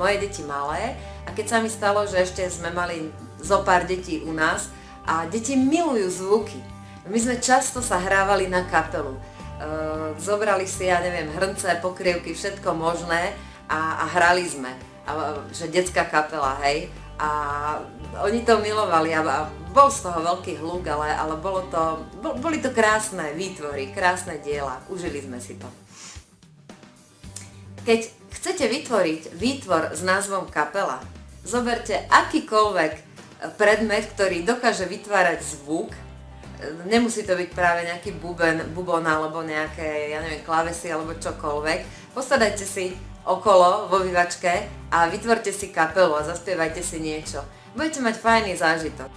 moje deti malé a keď sa mi stalo, že ešte sme mali zo pár detí u nás a deti milujú zvuky. My sme často sa hrávali na kapelu. Zobrali si, ja neviem, hrnce, pokrievky, všetko možné a hrali sme. Že detská kapela, hej. A oni to milovali a bol z toho veľký hluk, ale boli to krásne výtvory, krásne diela. Užili sme si to. Keď chcete vytvoriť výtvor s názvom kapela, zoberte akýkoľvek predmet, ktorý dokáže vytvárať zvuk. Nemusí to byť práve nejaký bubon alebo nejaké, ja neviem, klávesy alebo čokoľvek. Posadajte si okolo vo vyvačke a vytvorte si kapelu a zaspievajte si niečo. Budete mať fajný zážitok.